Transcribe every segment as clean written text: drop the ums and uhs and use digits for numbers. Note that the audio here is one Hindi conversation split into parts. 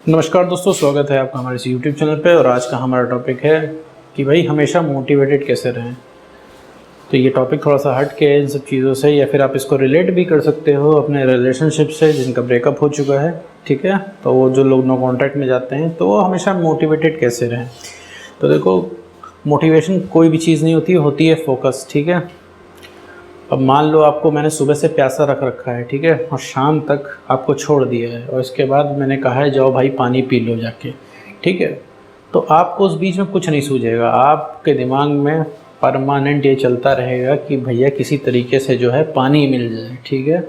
नमस्कार दोस्तों, स्वागत है आपका हमारे इस YouTube चैनल पे। और आज का हमारा टॉपिक है कि भाई हमेशा मोटिवेटेड कैसे रहें। तो ये टॉपिक थोड़ा सा हट के इन सब चीज़ों से, या फिर आप इसको रिलेट भी कर सकते हो अपने रिलेशनशिप से जिनका ब्रेकअप हो चुका है, ठीक है। तो वो जो लोग नो कॉन्टैक्ट में जाते हैं तो वो हमेशा मोटिवेटेड कैसे रहें। तो देखो, मोटिवेशन कोई भी चीज़ नहीं होती है फोकस, ठीक है। अब मान लो आपको मैंने सुबह से प्यासा रख रखा है, ठीक है, और शाम तक आपको छोड़ दिया है, और इसके बाद मैंने कहा है जाओ भाई पानी पी लो जाके, ठीक है। तो आपको उस बीच में कुछ नहीं सूझेगा, आपके दिमाग में परमानेंट ये चलता रहेगा कि भैया किसी तरीके से जो है पानी मिल जाए, ठीक है।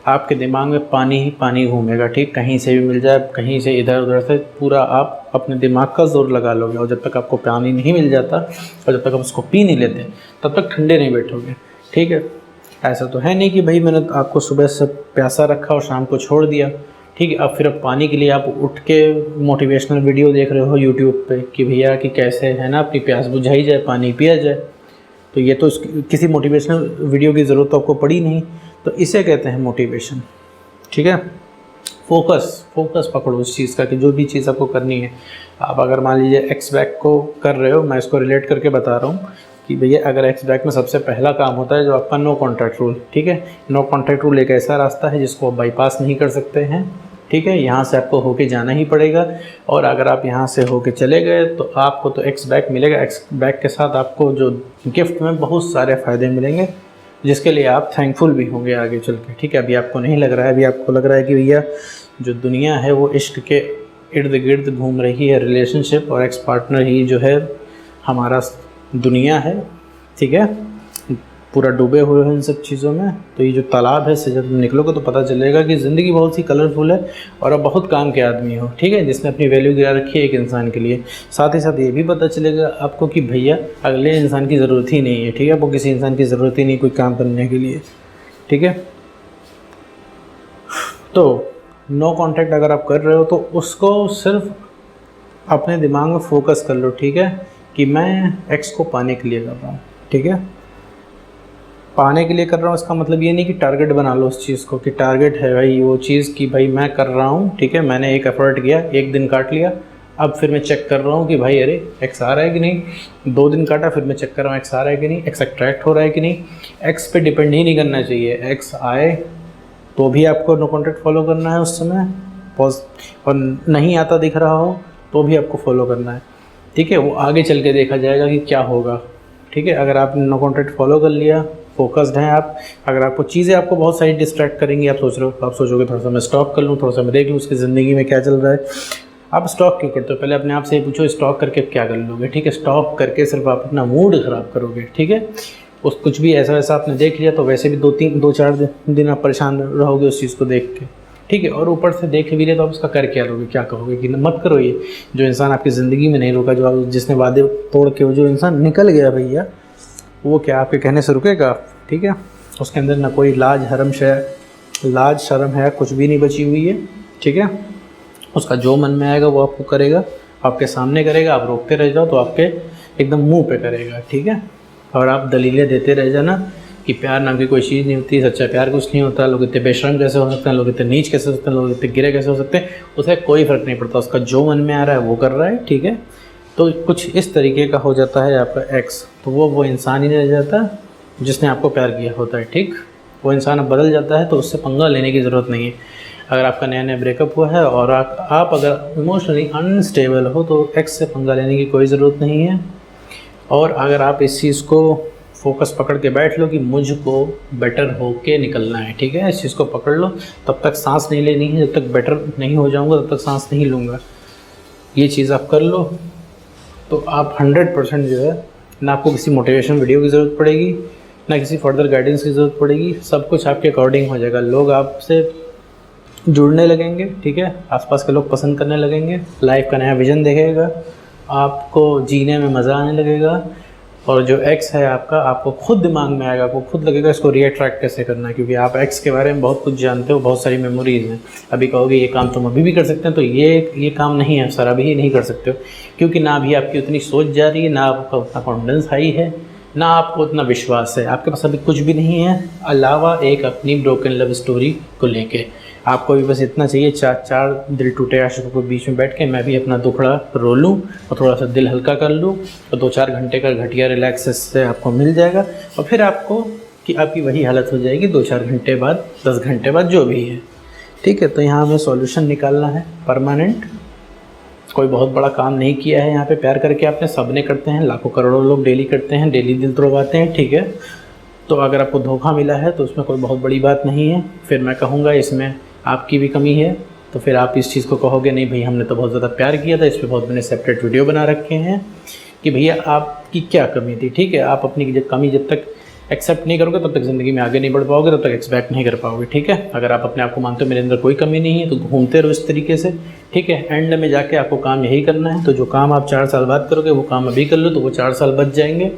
आपके दिमाग में पानी ही पानी घूमेगा, ठीक, कहीं से भी मिल जाए, कहीं से इधर उधर से, पूरा आप अपने दिमाग का जोर लगा लोगे। और जब तक आपको पानी नहीं मिल जाता और जब तक आप उसको पी नहीं लेते तब तक ठंडे नहीं बैठोगे, ठीक है। ऐसा तो है नहीं कि भाई मैंने आपको सुबह से प्यासा रखा और शाम को छोड़ दिया, ठीक है। अब फिर अब पानी के लिए आप उठ के मोटिवेशनल वीडियो देख रहे हो यूट्यूब पे कि भैया कि कैसे है ना अपनी प्यास बुझाई जाए, पानी पिया जाए। तो ये तो किसी मोटिवेशनल वीडियो की ज़रूरत तो आपको पड़ी नहीं। तो इसे कहते हैं मोटिवेशन, ठीक है। फोकस पकड़ो उस चीज़ का कि जो भी चीज़ आपको करनी है। आप अगर मान लीजिए एक्स बैक को कर रहे हो, मैं इसको रिलेट करके बता रहा हूँ कि भैया अगर एक्स बैक में सबसे पहला काम होता है जो आपका नो कॉन्टैक्ट रूल, ठीक है। नो कॉन्टैक्ट रूल एक ऐसा रास्ता है जिसको आप बाईपास नहीं कर सकते हैं, ठीक है। यहाँ से आपको होके जाना ही पड़ेगा, और अगर आप यहाँ से होके चले गए तो आपको तो एक्स बैक मिलेगा। एक्स बैक के साथ आपको जो गिफ्ट में बहुत सारे फ़ायदे मिलेंगे जिसके लिए आप थैंकफुल भी होंगे आगे चल के, ठीक है। अभी आपको नहीं लग रहा है, अभी आपको लग रहा है कि भैया जो दुनिया है वो इश्क के इर्द गिर्द घूम रही है, रिलेशनशिप और एक्स पार्टनर ही जो है हमारा दुनिया है, ठीक है। पूरा डूबे हुए हैं इन सब चीज़ों में। तो ये जो तालाब है इससे जब निकलोगे तो पता चलेगा कि ज़िंदगी बहुत सी कलरफुल है और आप बहुत काम के आदमी हो, ठीक है, जिसने अपनी वैल्यू गिरा रखी है एक इंसान के लिए। साथ ही साथ ये भी पता चलेगा आपको कि भैया अगले इंसान की ज़रूरत ही नहीं है, ठीक है। आपको किसी इंसान की ज़रूरत ही नहीं कोई काम करने के लिए, ठीक है। तो नो कॉन्टैक्ट अगर आप कर रहे हो तो उसको सिर्फ अपने दिमाग में फोकस कर लो, ठीक है, कि मैं एक्स को पाने के लिए कर रहा हूँ, ठीक है। पाने के लिए कर रहा हूँ इसका मतलब ये नहीं कि टारगेट बना लो उस चीज़ को कि टारगेट है भाई वो चीज़ कि भाई मैं कर रहा हूँ, ठीक है। मैंने एक एफर्ट किया, एक दिन काट लिया, अब फिर मैं चेक कर रहा हूँ कि भाई अरे एक्स आ रहा है कि नहीं। 2 दिन काटा, फिर मैं चेक कर रहा हूँ एक्स आ रहा है कि नहीं, एक्स अट्रैक्ट हो रहा है कि नहीं। एक्स पे डिपेंड ही नहीं करना चाहिए, एक्स आए तो भी आपको नो कॉन्टैक्ट फॉलो करना है उस समय, और नहीं आता दिख रहा हो तो भी आपको फॉलो करना है, ठीक है। वो आगे चल के देखा जाएगा कि क्या होगा, ठीक है। अगर आप नो कॉन्टैक्ट फॉलो कर लिया, फोकस्ड हैं आप, अगर आपको चीज़ें आपको बहुत सारी डिस्ट्रैक्ट करेंगी, आप सोचोगे थोड़ा सा मैं स्टॉक कर लूँ, थोड़ा सा मैं देख लूँ उसकी ज़िंदगी में क्या चल रहा है। आप स्टॉक क्यों करते हो? पहले अपने आप से ये पूछो स्टॉक करके क्या कर लोगे, ठीक है। स्टॉक करके सिर्फ आप अपना मूड ख़राब करोगे, ठीक है। उस कुछ भी ऐसा वैसा आपने देख लिया तो वैसे भी 2-4 दिन आप परेशान रहोगे उस चीज़ को देख के, ठीक है। और ऊपर से देख भी रहे तो आप उसका कर क्या लोगे, क्या कहोगे कि मत करो ये। जो इंसान आपकी ज़िंदगी में नहीं रुका, जो जिसने वादे तोड़ के जो इंसान निकल गया भैया, वो क्या आपके कहने से रुकेगा, ठीक है। उसके अंदर ना कोई लाज शर्म है, कुछ भी नहीं बची हुई है, ठीक है। उसका जो मन में आएगा वो आपको करेगा, आपके सामने करेगा, आप रोकते रह जाओ तो आपके एकदम मुंह पे करेगा, ठीक है। और आप दलीलें देते रह जाना कि प्यार नाम की कोई चीज़ नहीं होती, सच्चा प्यार कुछ नहीं होता, लोग इतने बेशर्म कैसे हो सकते हैं, लोग इतने नीच कैसे हो सकते हैं, लोग इतने गिरे कैसे हो सकते हैं। उसे कोई फ़र्क नहीं पड़ता, उसका जो मन में आ रहा है वो कर रहा है, ठीक है। तो कुछ इस तरीके का हो जाता है आपका एक्स, तो वो इंसान ही नहीं रह जाता जिसने आपको प्यार किया होता है, ठीक। वो इंसान अब बदल जाता है तो उससे पंगा लेने की ज़रूरत नहीं है। अगर आपका नया नया ब्रेकअप हुआ है और आप अगर इमोशनली अनस्टेबल हो तो एक्स से पंगा लेने की कोई ज़रूरत नहीं है। और अगर आप इस चीज़ को फोकस पकड़ के बैठ लो कि मुझको बेटर होके निकलना है, ठीक है, इस चीज़ को पकड़ लो, तब तक सांस नहीं लेनी है, जब तक बेटर नहीं हो जाऊंगा तब तक सांस नहीं लूँगा। ये चीज़ आप कर लो तो आप 100% जो है, ना आपको किसी मोटिवेशन वीडियो की ज़रूरत पड़ेगी, ना किसी फर्दर गाइडेंस की ज़रूरत पड़ेगी, सब कुछ आपके अकॉर्डिंग हो जाएगा। लोग आपसे जुड़ने लगेंगे, ठीक है, आसपास के लोग पसंद करने लगेंगे, लाइफ का नया विज़न देखेगा, आपको जीने में मज़ा आने लगेगा। और जो एक्स है आपका, आपको खुद दिमाग में आएगा, आपको खुद लगेगा इसको रीअट्रैक्ट कैसे करना है, क्योंकि आप एक्स के बारे में बहुत कुछ जानते हो, बहुत सारी मेमोरीज़ हैं। अभी कहोगे ये काम तुम अभी भी कर सकते हैं, तो ये काम नहीं है सर, अभी नहीं कर सकते हो, क्योंकि ना अभी आपकी उतनी सोच जा रही है, ना आपका उतना कॉन्फिडेंस हाई है, ना आपको उतना विश्वास है, आपके पास अभी कुछ भी नहीं है अलावा एक अपनी ब्रोकन लव स्टोरी को लेके। आपको भी बस इतना चाहिए, चार चार दिल टूटे आशिकों के बीच में बैठ के मैं भी अपना दुखड़ा रो लूँ और थोड़ा सा दिल हल्का कर लूँ, और 2-4 घंटे का घटिया रिलैक्स से आपको मिल जाएगा। और फिर आपको कि आपकी वही हालत हो जाएगी 2-4 घंटे बाद, 10 घंटे बाद, जो भी है। ठीक है, तो यहाँ हमें सॉल्यूशन निकालना है परमानेंट। कोई बहुत बड़ा काम नहीं किया है यहाँ पे, प्यार करके आपने, सबने करते हैं, लाखों करोड़ों लोग डेली करते हैं, डेली दिल तोड़वाते हैं। ठीक है, तो अगर आपको धोखा मिला है तो उसमें कोई बहुत बड़ी बात नहीं है। फिर मैं कहूँगा इसमें आपकी भी कमी है, तो फिर आप इस चीज़ को कहोगे नहीं भाई हमने तो बहुत ज़्यादा प्यार किया था, इस पर बहुत मैंने सेपरेट वीडियो बना रखे हैं कि भैया आपकी क्या कमी थी। ठीक है, आप अपनी कमी जब तक एक्सेप्ट नहीं करोगे तब तक ज़िंदगी में आगे नहीं बढ़ पाओगे, तब तक एक्सपेक्ट नहीं कर पाओगे। ठीक है, अगर आप अपने आप को मानते हो मेरे अंदर कोई कमी नहीं है तो घूमते रहो इस तरीके से। ठीक है, एंड में जाके आपको काम यही करना है, तो जो काम आप 4 साल बाद करोगे वो काम अभी कर लो, तो वो 4 साल बच जाएंगे।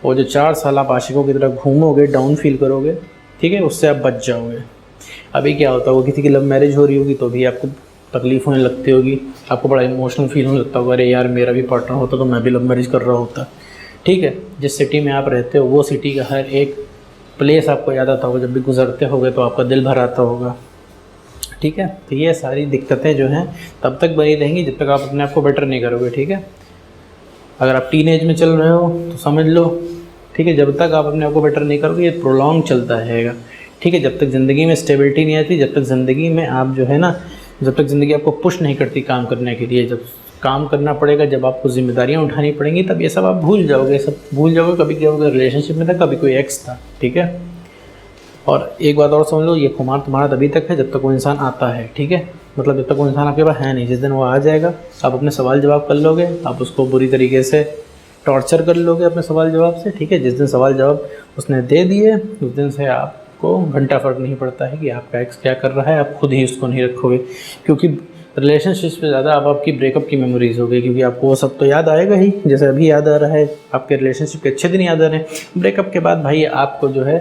और जो 4 साल आप आशिकों की तरह घूमोगे, डाउन फील करोगे, ठीक है, उससे आप बच जाओगे। अभी क्या होता होगा, किसी की लव मैरिज हो रही होगी तो भी आपको तकलीफ़ होने लगती होगी, आपको बड़ा इमोशनल फील होने लगता होगा, अरे यार मेरा भी पार्टनर होता तो मैं भी लव मैरिज कर रहा होता। ठीक है, जिस सिटी में आप रहते हो वो सिटी का हर एक प्लेस आपको याद आता होगा, जब भी गुजरते होगे तो आपका दिल भर आता होगा। ठीक है, तो ये सारी दिक्कतें जो हैं तब तक बनी रहेंगी जब तक आप अपने आप को बेटर नहीं करोगे। ठीक है, अगर आप टीन एज में चल रहे हो तो समझ लो, ठीक है, जब तक आप अपने आप को बेटर नहीं करोगे ये प्रोलॉन्ग चलता रहेगा। ठीक है, जब तक ज़िंदगी में स्टेबिलिटी नहीं आती, जब तक ज़िंदगी में आप जो है ना, जब तक ज़िंदगी आपको पुश नहीं करती काम करने के लिए, जब काम करना पड़ेगा, जब आपको जिम्मेदारियां उठानी पड़ेंगी, तब ये सब आप भूल जाओगे, सब भूल जाओगे। कभी क्या होगा, रिलेशनशिप में था, कभी कोई एक्स था। ठीक है, और एक बात और समझ लो, ये खुमार तुम्हारा तभी तक है जब तक वो इंसान आता है। ठीक है, मतलब जब तक वो इंसान आपके पास है नहीं, जिस दिन वो आ जाएगा आप अपने सवाल जवाब कर लोगे, आप उसको बुरी तरीके से टॉर्चर कर लोगे अपने सवाल जवाब से। ठीक है, जिस दिन सवाल जवाब उसने दे दिए उस दिन से आपको घंटा फ़र्क नहीं पड़ता है कि आपका एक्स क्या कर रहा है, आप खुद ही उसको नहीं रखोगे, क्योंकि रिलेशनशिप से ज़्यादा अब आपकी ब्रेकअप की मेमोरीज हो गई, क्योंकि आपको वो सब तो याद आएगा ही, जैसे अभी याद आ रहा है, आपके रिलेशनशिप के अच्छे दिन याद आ रहे हैं। ब्रेकअप के बाद भाई आपको जो है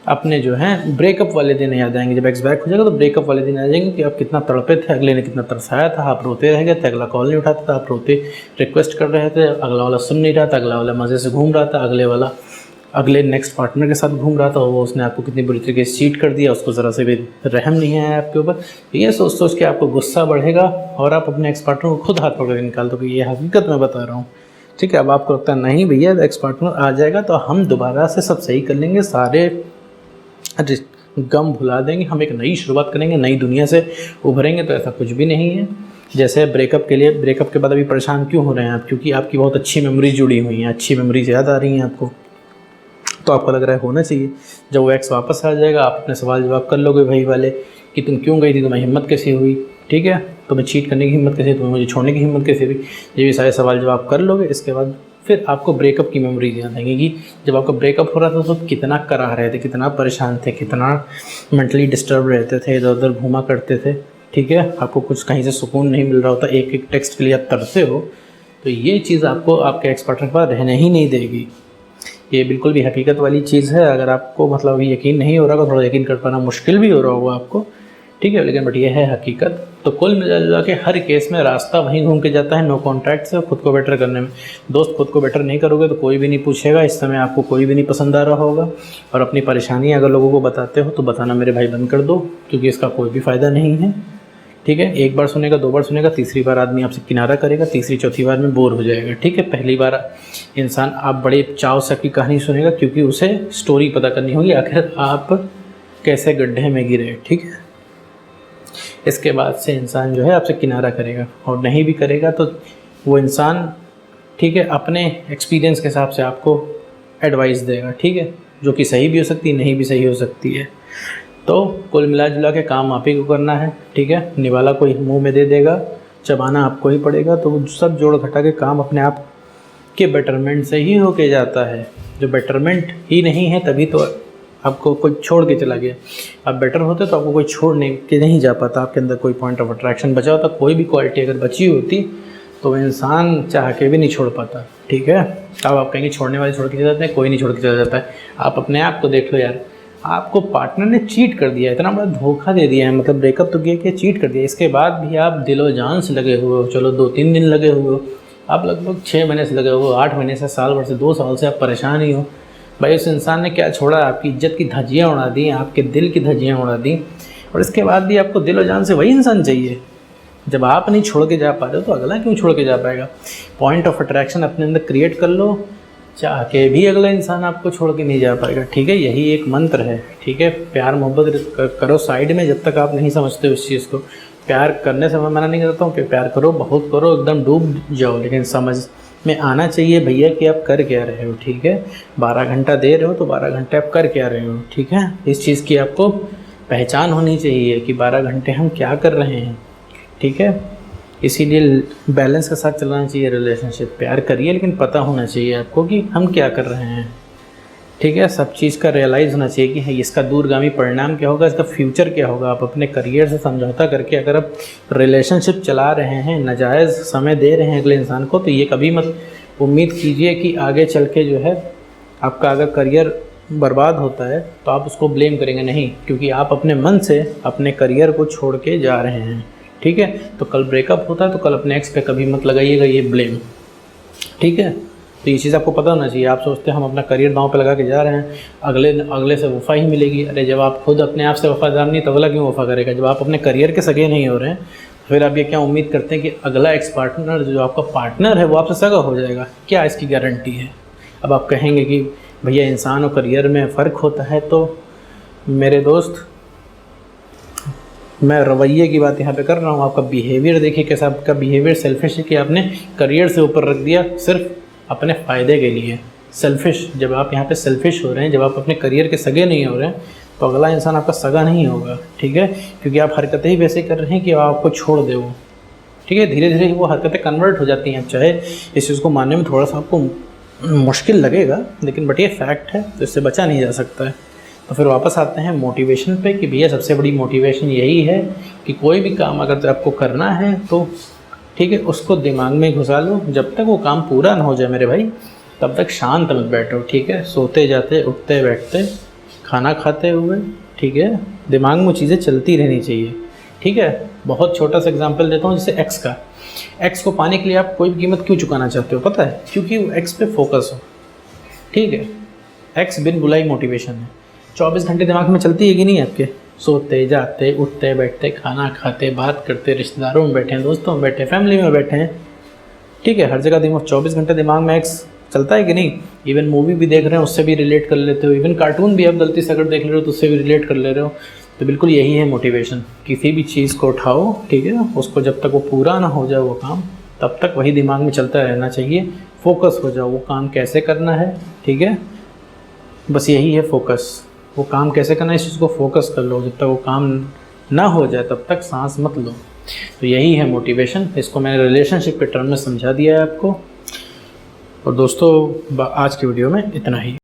अपने जो हैं ब्रेकअप वाले दिन याद आएंगे। जब एक्स बैक हो जाएगा तो ब्रेकअप वाले दिन आ जाएंगे कि आप कितना तड़पे थे, अगले ने कितना तरसाया था, आप रोते रह गए थे, अगला कॉल नहीं उठाता था, आप रोते रिक्वेस्ट कर रहे थे, अगला वाला सुन नहीं रहा था, अगला वाला मज़े से घूम रहा था, अगले वाला अगले नेक्स्ट पार्टनर के साथ घूम रहा था, वो उसने आपको कितनी बुरी तरीके से चीट कर दिया, उसको ज़रा से भी रहम नहीं आया आपके ऊपर। ये सोच सोच के आपको गुस्सा बढ़ेगा और आप अपने एक्स पार्टनर को खुद हाथ पकड़ के निकाल दो कि ये हकीकत मैं बता रहा हूँ। ठीक है, अब आपको लगता है नहीं भैया एक्स पार्टनर आ जाएगा तो हम दोबारा से सब सही कर लेंगे, सारे गम भुला देंगे, हम एक नई शुरुआत करेंगे, नई दुनिया से उभरेंगे, तो ऐसा कुछ भी नहीं है। जैसे ब्रेकअप के लिए, ब्रेकअप के बाद अभी परेशान क्यों हो रहे हैं आप, क्योंकि आपकी बहुत अच्छी मेमोरीज जुड़ी हुई हैं, अच्छी मेमोरीज याद आ रही हैं आपको, तो आपको लग रहा है होना चाहिए। जब वो एक्स वापस आ जाएगा आप अपने सवाल जवाब कर लोगे वही वाले कि तुम क्यों गई थी, तुम्हें हिम्मत कैसे हुई, ठीक है, तुम्हें चीट करने की हिम्मत कैसे, तुम्हें मुझे छोड़ने की हिम्मत कैसे हुई, ये भी सारे सवाल जवाब कर लोगे। इसके बाद फिर आपको ब्रेकअप की मेमोरीज याद आएंगी कि जब आपका ब्रेकअप हो रहा था तो कितना कराह रहे थे, कितना परेशान थे, कितना मेंटली डिस्टर्ब रहते थे, इधर उधर घूमा करते थे। ठीक है, आपको कुछ कहीं से सुकून नहीं मिल रहा होता, एक एक टेक्स्ट के लिए आप तरसते हो, तो ये चीज़ आपको आपके एक्स पार्टनर के पास रहने ही नहीं देगी। ये बिल्कुल भी हकीकत वाली चीज़ है। अगर आपको मतलब अभी यकीन नहीं हो रहा तो थोड़ा यकीन कर पाना मुश्किल भी हो रहा होगा आपको, ठीक है, लेकिन बट ये है हकीकत। तो कुल मिला के हर केस में रास्ता वहीं घूम के जाता है, नो कॉन्टैक्ट से खुद को बेटर करने में। दोस्त खुद को बेटर नहीं करोगे तो कोई भी नहीं पूछेगा, इस समय आपको कोई भी नहीं पसंद आ रहा होगा। और अपनी परेशानी अगर लोगों को बताते हो तो बताना मेरे भाई बंद कर दो, क्योंकि इसका कोई भी फ़ायदा नहीं है। ठीक है, एक बार सुनेगा, 2 बार सुनेगा, तीसरी बार आदमी आपसे किनारा करेगा, तीसरी चौथी बार में बोर हो जाएगा। ठीक है, पहली बार इंसान आप बड़े चाव से आपकी कहानी सुनेगा, क्योंकि उसे स्टोरी पता करनी होगी आखिर आप कैसे गड्ढे में गिरे। ठीक है, इसके बाद से इंसान जो है आपसे किनारा करेगा, और नहीं भी करेगा तो वो इंसान, ठीक है, अपने एक्सपीरियंस के हिसाब से आपको एडवाइस देगा। ठीक है, जो कि सही भी हो सकती है, नहीं भी सही हो सकती है। तो कुल मिला जुला के काम आप ही को करना है। ठीक है, निवाला कोई मुंह में दे देगा, चबाना आपको ही पड़ेगा। तो सब जोड़ घटा के काम अपने आप के बेटरमेंट से ही होके जाता है। जो बेटरमेंट ही नहीं है तभी तो आपको कोई छोड़ के चला गया। आप बेटर होते तो आपको कोई छोड़ने के नहीं जा पाता, आपके अंदर कोई पॉइंट ऑफ अट्रैक्शन बचा होता, कोई भी क्वालिटी अगर बची होती तो वो इंसान चाह के भी नहीं छोड़ पाता। ठीक है, अब आप कहेंगे छोड़ने वाले छोड़ के चले जाते हैं, कोई नहीं छोड़ के चला जाता है। आप अपने आप को देख लो यार, आपको पार्टनर ने चीट कर दिया, इतना बड़ा धोखा दे दिया है, मतलब ब्रेकअप तो किया कि चीट कर दिया। इसके बाद भी आप दिलो जान से लगे हुए हो, चलो 2-3 दिन लगे हुए हो, आप लगभग 6 महीने से लगे हुए हो, 8 महीने से, साल भर से, 2 साल से आप परेशान ही हो। भाई उस इंसान ने क्या छोड़ा, आपकी इज्जत की धज्जियाँ उड़ा दी, आपके दिल की धज्जियाँ उड़ा दी, और इसके बाद भी आपको दिल और जान से वही इंसान चाहिए। जब आप नहीं छोड़ के जा पा रहे हो तो अगला क्यों छोड़ के जा पाएगा। पॉइंट ऑफ अट्रैक्शन अपने अंदर क्रिएट कर लो, चाह के भी अगला इंसान आपको छोड़ के नहीं जा पाएगा। ठीक है, यही एक मंत्र है। ठीक है, प्यार मोहब्बत करो साइड में, जब तक आप नहीं समझते उस चीज़ को। प्यार करने से मैं मना नहीं करता हूँ कि प्यार करो, बहुत करो, एकदम डूब जाओ, लेकिन समझ में आना चाहिए भैया कि आप कर क्या रहे हो। ठीक है, 12 घंटा दे रहे हो तो 12 घंटे आप कर क्या रहे हो। ठीक है, इस चीज़ की आपको पहचान होनी चाहिए कि 12 घंटे हम क्या कर रहे हैं। ठीक है, इसीलिए बैलेंस के साथ चलाना चाहिए रिलेशनशिप। प्यार करिए लेकिन पता होना चाहिए आपको कि हम क्या कर रहे हैं। ठीक है, सब चीज़ का रियलाइज़ होना चाहिए कि इसका दूरगामी परिणाम क्या होगा, इसका फ्यूचर क्या होगा। आप अपने करियर से समझौता करके अगर आप रिलेशनशिप चला रहे हैं, नाजायज़ समय दे रहे हैं अगले इंसान को, तो ये कभी मत उम्मीद कीजिए कि आगे चल के जो है आपका अगर करियर बर्बाद होता है तो आप उसको ब्लेम करेंगे। नहीं, क्योंकि आप अपने मन से अपने करियर को छोड़ के जा रहे हैं। ठीक है, तो कल ब्रेकअप होता है तो कल अपने एक्स पे कभी मत लगाइएगा ये ब्लेम। ठीक है, तो ये चीज़ आपको पता होना चाहिए। आप सोचते हैं हम अपना करियर दांव पे लगा के जा रहे हैं, अगले से वफ़ा ही मिलेगी। अरे जब आप खुद अपने आप से वफ़ादार नहीं तो अगला क्यों वफ़ा करेगा। जब आप अपने करियर के सगे नहीं हो रहे हैं फिर आप ये क्या उम्मीद करते हैं कि अगला एक्स पार्टनर जो आपका पार्टनर है वो आपसे सगा हो जाएगा। क्या इसकी गारंटी है। अब आप कहेंगे कि भैया इंसान और करियर में फ़र्क होता है, तो मेरे दोस्त मैं रवैये की बात यहाँ पे कर रहा हूँ। आपका बिहेवियर देखिए कैसा, आपका बिहेवियर सेल्फिश है कि आपने करियर से ऊपर रख दिया सिर्फ अपने फ़ायदे के लिए। सेल्फिश, जब आप यहाँ पे सेल्फिश हो रहे हैं, जब आप अपने करियर के सगे नहीं हो रहे हैं तो अगला इंसान आपका सगा नहीं होगा। ठीक है, क्योंकि आप हरकतें ही वैसे कर रहे हैं कि आपको छोड़ दे वो। ठीक है, धीरे धीरे वो हरकतें कन्वर्ट हो जाती हैं। चाहे इस चीज़ को मानने में थोड़ा सा आपको मुश्किल लगेगा, लेकिन बट ये फैक्ट है, तो इससे बचा नहीं जा सकता है। तो फिर वापस आते हैं मोटिवेशन पे कि भैया सबसे बड़ी मोटिवेशन यही है कि कोई भी काम अगर आपको करना है तो ठीक है उसको दिमाग में घुसा लो। जब तक वो काम पूरा ना हो जाए मेरे भाई, तब तक शांत मत बैठो। ठीक है, सोते जाते, उठते बैठते, खाना खाते हुए, ठीक है, दिमाग में चीज़ें चलती रहनी चाहिए। ठीक है, बहुत छोटा सा एग्जांपल देता हूँ, जैसे एक्स का। एक्स को पाने के लिए आप कोई भी कीमत क्यों चुकाना चाहते हो पता है? क्योंकि वो एक्स पे फोकस हो। ठीक है, एक्स बिन बुलाई मोटिवेशन है। 24 घंटे दिमाग में चलती है कि नहीं आपके? सोते जाते, उठते बैठते, खाना खाते, बात करते, रिश्तेदारों में बैठे हैं, दोस्तों में बैठे हैं, फैमिली में बैठे हैं। ठीक है, हर जगह दिमाग 24 घंटे दिमाग में एक्स चलता है कि नहीं? इवन मूवी भी देख रहे हैं उससे भी रिलेट कर लेते हो, इवन कार्टून भी आप गलती से अगर देख ले रहे हो तो उससे भी रिलेट कर ले रहे हो। तो बिल्कुल यही है मोटिवेशन। किसी भी चीज़ को उठाओ, ठीक है, उसको जब तक वो पूरा ना हो जाए वो काम, तब तक वही दिमाग में चलता रहना चाहिए। फोकस हो जाओ, वो काम कैसे करना है। ठीक है, बस यही है फोकस। वो काम कैसे करना है इस चीज़ को फोकस कर लो। जब तक वो काम ना हो जाए तब तक सांस मत लो। तो यही है मोटिवेशन। इसको मैंने रिलेशनशिप के टर्म में समझा दिया है आपको। और दोस्तों आज की वीडियो में इतना ही।